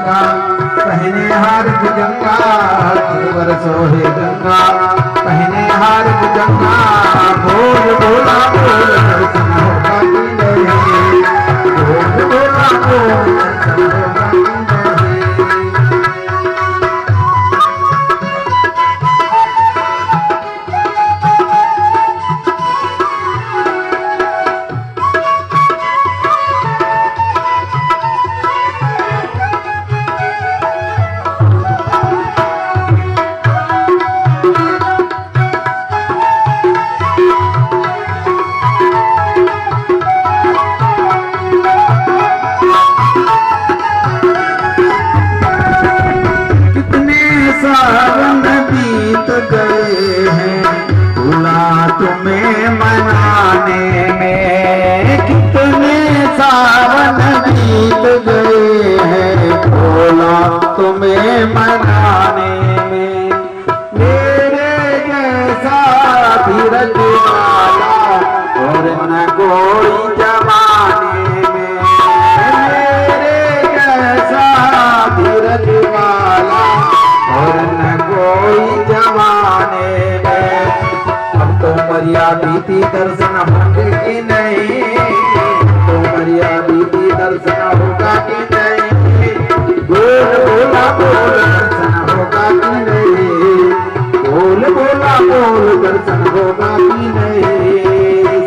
गंगा पहने हार भुजंगा सिरवर सोहे गंगा पहने हार भुजंगा बोल बोला बोल दर्शन होगा कि नहीं बोल बोला बोल दर्शन होगा कि नहीं। सावन बीत गए हैं भूला तुम्हें मनाने में कितने सावन बीत गए हैं भूला तुम्हें मनाने में मेरे जैसा धीरज वाला और न कोई जमाने में मेरे जैसा धीरज वाला और न कोई जमाने में। अब तो मरिया बीती दर्शन होंगे कि नहीं तो मरिया बीती दर्शन होगा कि नहीं बोल बोला बोल दर्शन होगा कि नहीं बोल बोला बोल दर्शन होगा कि नहीं।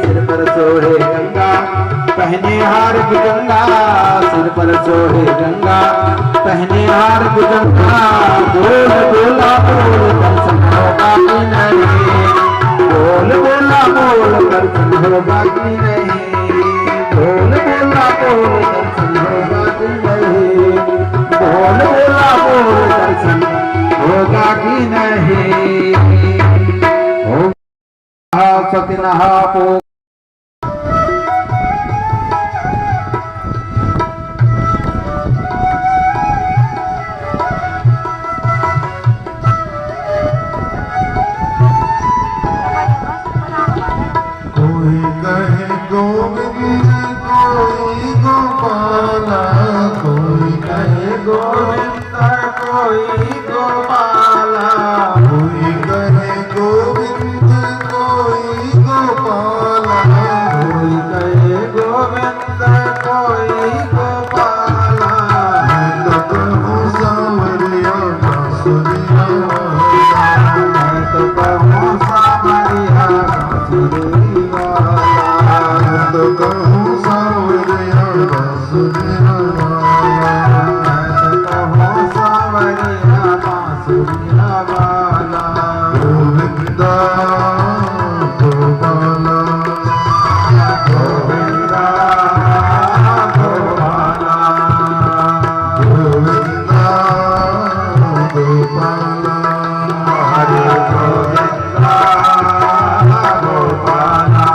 सिर पर सोहे गंगा पहने हार गंगा सिर पर सोहे गंगा पहने हार गंगा बोल बोला बोल दर्शन होगा कि नहीं बोल बोला बोल दर्शन होगा कि नहीं बोल बोला बोल दर्शन होगा कि नहीं बोल बोला बोल दर्शन होगा कि नहीं। सतिनः पो गोविंद कोई गोपाला कोई कहे गोविंद कोई गोपाला कोई कहे गोविंद कोई गोपाला कोई कहे गोविंद कोई गोपाला मैं तो कहूँ सांवरिया बांसुरिया वाला मैं तो कहूँ सांवरिया बांसुरिया तो कहूँ सांवरिया बांसुरिया वाला मैं तो कहूँ सांवरिया बांसुरिया वाला गोविंदा गोपाला गोविंदा गोपाला गोविंदा गोपाला हरे गोविंदा गोपाला।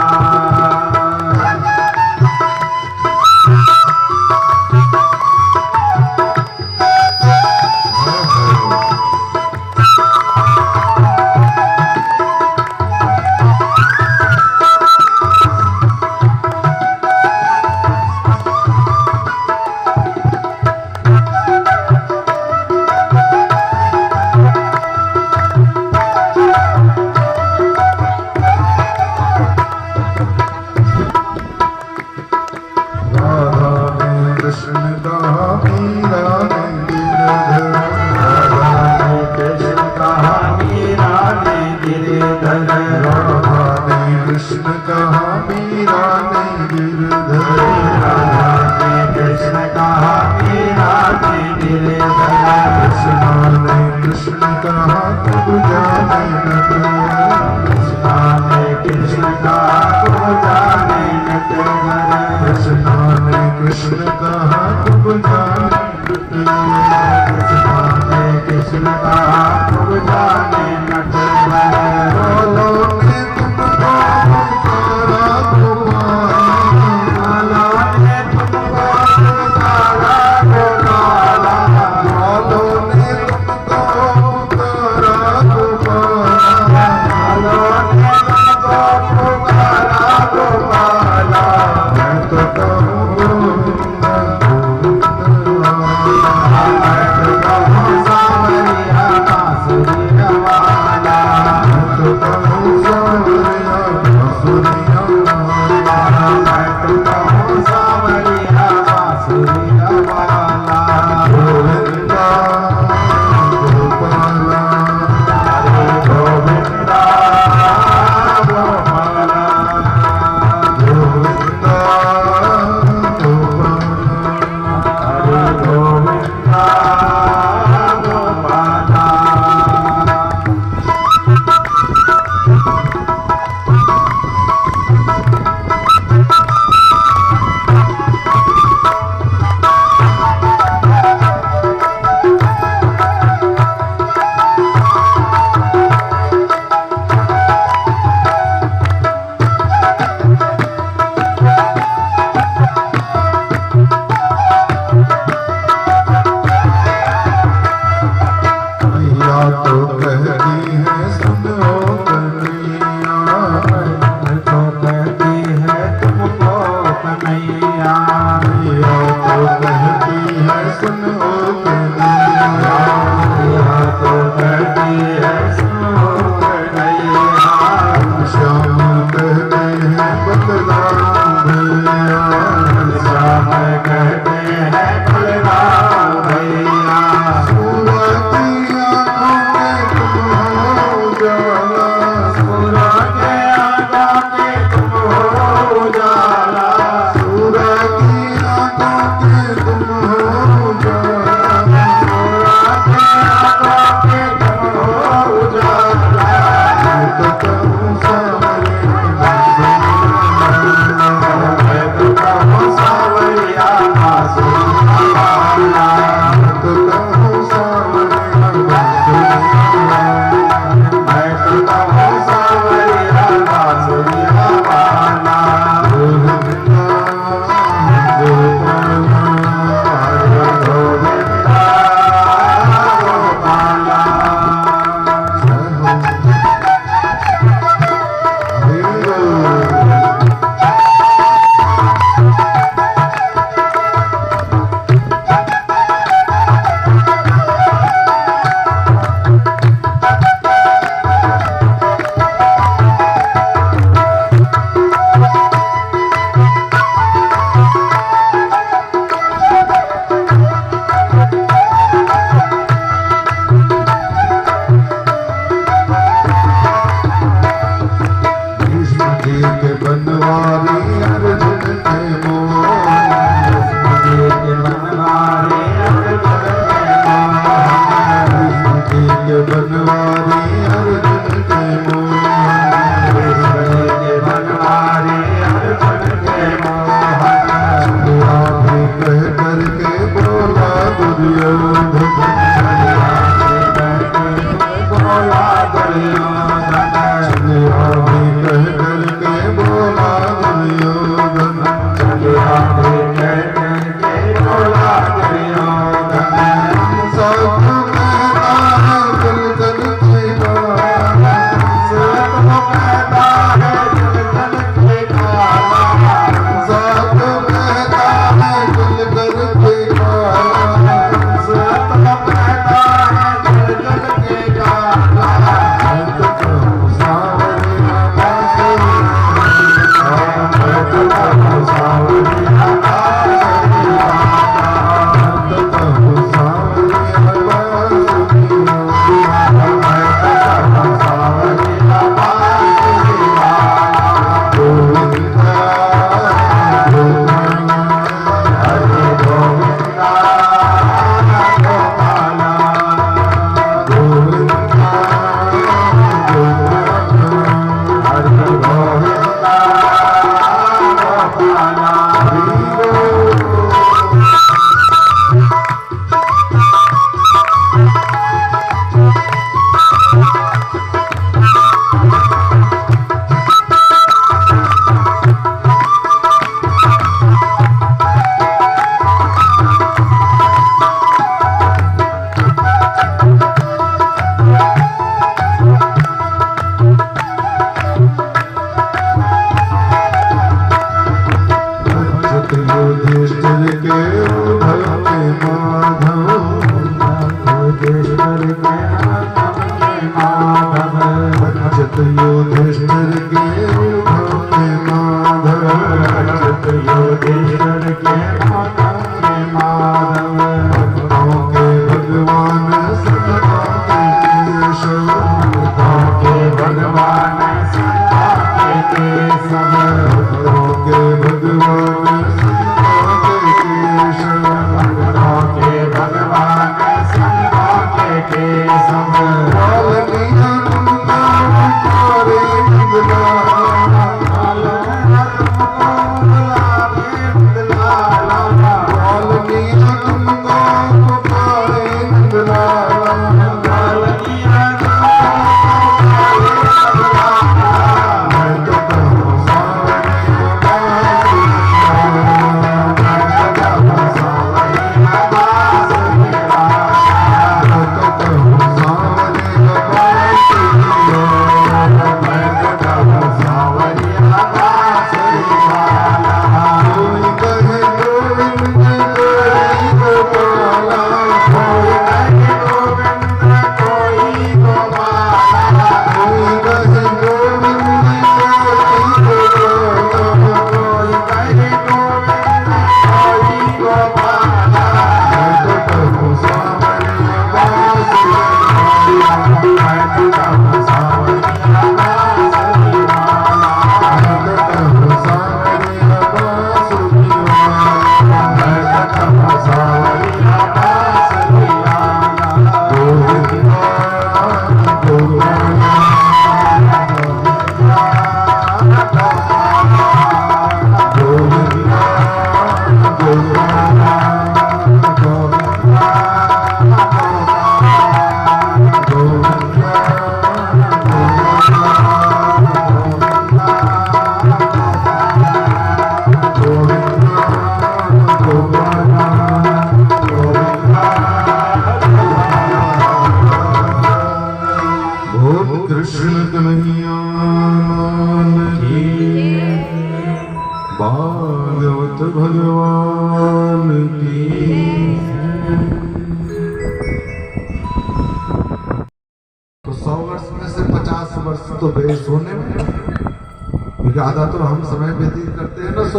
कृष्ण कहा मीरा ने गिरधर राधा ने कृष्ण कहा मीरा ने गिरधर कृष्णा ने कृष्ण कहा तब जाने नटवर कृष्णा ने कृष्ण कहा तब जाने नटवर कृष्णा ने कृष्ण कहा तब जाने नटवर कृष्णा ने कृष्ण कहा तब जाने नटवर बोलो ने तुमको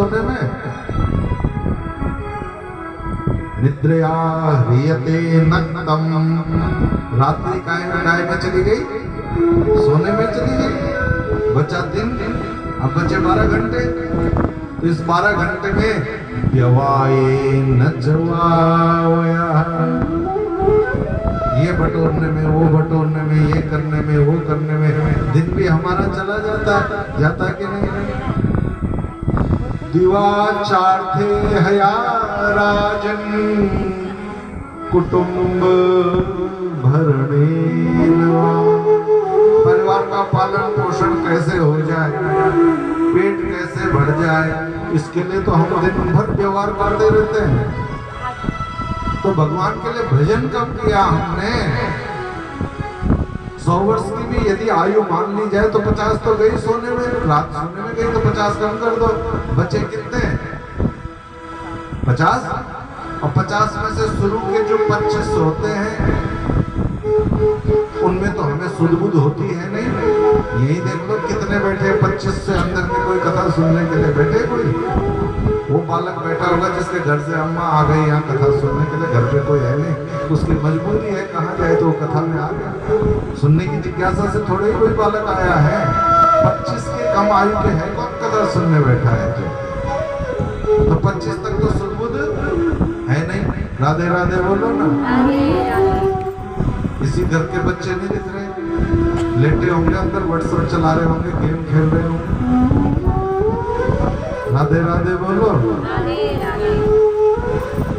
सोने में? निद्रया ह्रियते नक्तम, रात्रि काय में चली गई? सोने में चली गई। बचा दिन, अब बचे 12 घंटे। तो इस 12 घंटे में यवाए न जवाया, ये बटोरने में, वो बटोरने में, ये करने में, वो करने में दिन भी हमारा चला जाता कि नहीं? दिवाचार्थे हया राजन कुटुंब भरणे, परिवार का पालन पोषण कैसे हो जाए, पेट कैसे भर जाए, इसके लिए तो हम दिन भर व्यवहार करते रहते हैं। तो भगवान के लिए भजन कब किया हमने? 100 वर्ष की भी यदि आयु मान ली जाए तो 50 तो गई सोने में, रात सोने में गई, तो 50 कम कर दो, बचे कितने? 50। और 50 में से शुरू के जो 25 होते हैं उनमें तो हमें सुध बुध होती है नहीं। यही देख लो कितने बैठे, 25 से अंदर में कोई कथा सुनने के लिए बैठे? कोई वो बालक बैठा होगा जिसके घर से अम्मा आ गई यहाँ कथा सुनने के लिए, घर पे कोई है नहीं, तो उसकी मजबूरी है, कहाँ जाए तो वो कथा में आ गया। सुनने की जिज्ञासा से थोड़े ही कोई बालक आया है। 25 के कम आयु के है कौन कथा सुनने बैठा है? तो 25 तक तो सुध है नहीं। राधे राधे बोलो ना। इसी घर के बच्चे नहीं दिख रहे, लेटे होंगे अंदर, व्हाट्सएप चला रहे होंगे, गेम खेल रहे होंगे। राधे राधे बोलो।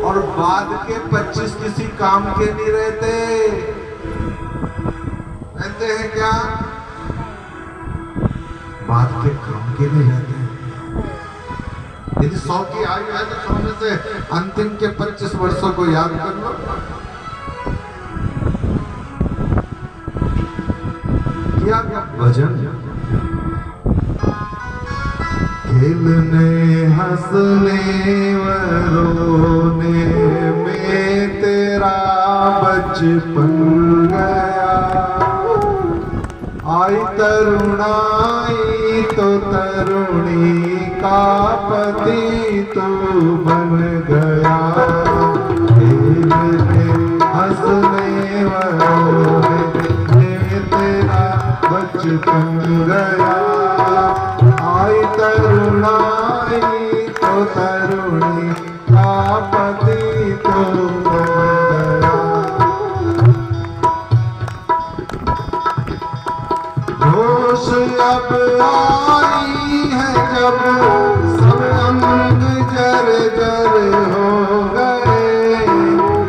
और बाद के 25 किसी काम के नहीं रहते हैं क्या? बाद के काम के नहीं रहते। यदि 100 की आयु है तो 100 में से अंतिम के 25 वर्षों को याद कर लो। किया क्या भजन? खेलने हंसने व रोने में तेरा बचपन गया, आई तरुणाई तो तरुणी का पति तू बन गया। खेलने हंसने व रोने में तेरा बचपन गया, आई तरुणाई तो तरुणी का पति तो बन गया। होश अब आई है जब सब अंग जर जर हो गए,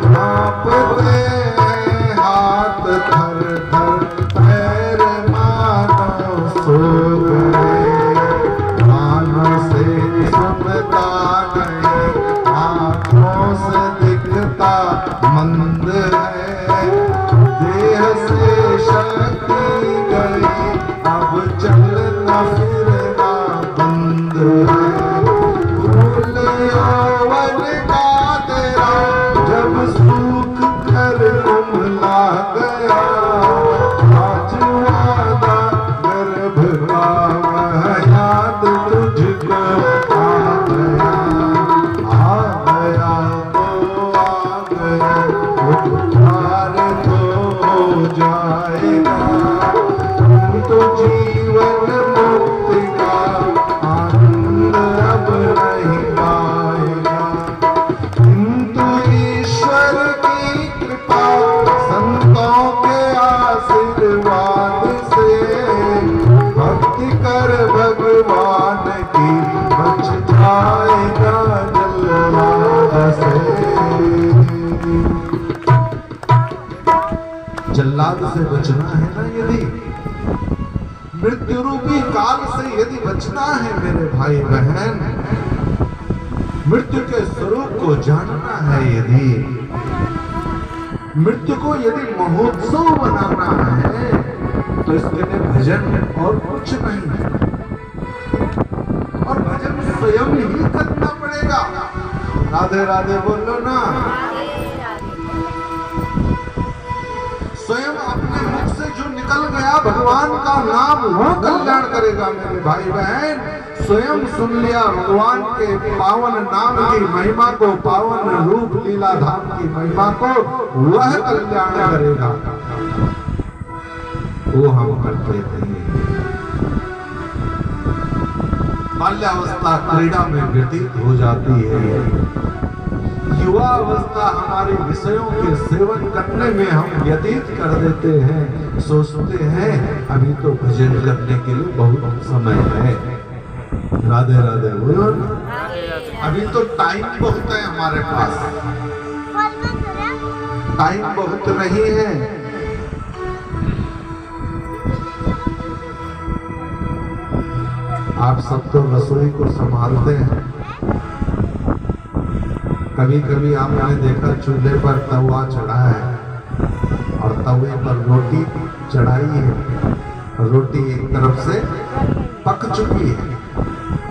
कांपते हैं हाथ थर थर, पैर मानो सो गए, कानों से सुनता नहीं, आँखों से दिखता मंद है, देह से शक्ति गई, अब चलना फिरना बंद है। फूल यौवन का तेरा जब सूख कर कुम्हला गया, आज वादा गर्भ का वह याद तुझको आ गया, आ गया तो आ गया, उपकार तो हो जाएगा, तो जीवन मुक्ति का आनंद अब नहीं पाएगा। किंतु ईश्वर की कृपा संतों के आशीर्वाद से, भक्ति कर भगवान की बच जाएगा जल्लाद से। जल्लाद से बचना है ना, यदि मृत्यु रूपी काल से यदि बचना है मेरे भाई बहन, मृत्यु के स्वरूप को जानना है, यदि मृत्यु को यदि महोत्सव बनाना है तो इसके लिए भजन और कुछ नहीं है। और भजन स्वयं ही करना पड़ेगा। राधे राधे बोलो ना। स्वयं अपने मुख से जो निकल गया भगवान का नाम वो कल्याण करेगा मेरे भाई बहन। स्वयं सुन लिया भगवान के पावन नाम की महिमा को, पावन रूप लीला धाम की महिमा को, वह कल्याण करेगा। वो हम करते थे। बाल्यावस्था क्रीड़ा में व्यतीत हो जाती है, युवा अवस्था हमारे विषयों के सेवन करने में हम व्यतीत कर देते हैं। सोचते हैं अभी तो भजन करने के लिए बहुत समय है। राधे राधे बोलो। अभी तो टाइम बहुत है हमारे पास, टाइम बहुत नहीं है। आप सब तो रसोई को संभालते हैं। कभी कभी आपने देखा चूल्हे पर तवा चढ़ा है और तवे पर रोटी चढ़ाई है। रोटी एक तरफ से पक चुकी है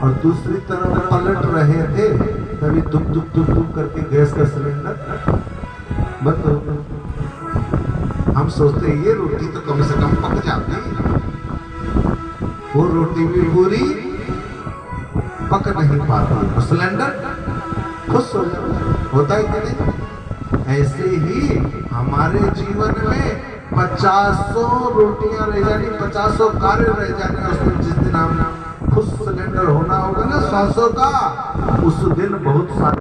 और दूसरी तरफ पलट रहे थे, तभी दुक दुक दुक दुक करके गैस का सिलेंडर बंद हो गया। हम सोचते हैं ये रोटी तो कम से कम पक जाती है, वो रोटी भी पूरी पक नहीं पाती और सिलेंडर खुश हो जाता। होता है कि नहीं? ऐसे ही हमारे जीवन में 50 रोटियां रह जानी, 50 कार्य रह जाने। उसमें जिस दिन हम खुश सिलेंडर होना होगा ना 100 का, उस दिन बहुत सारे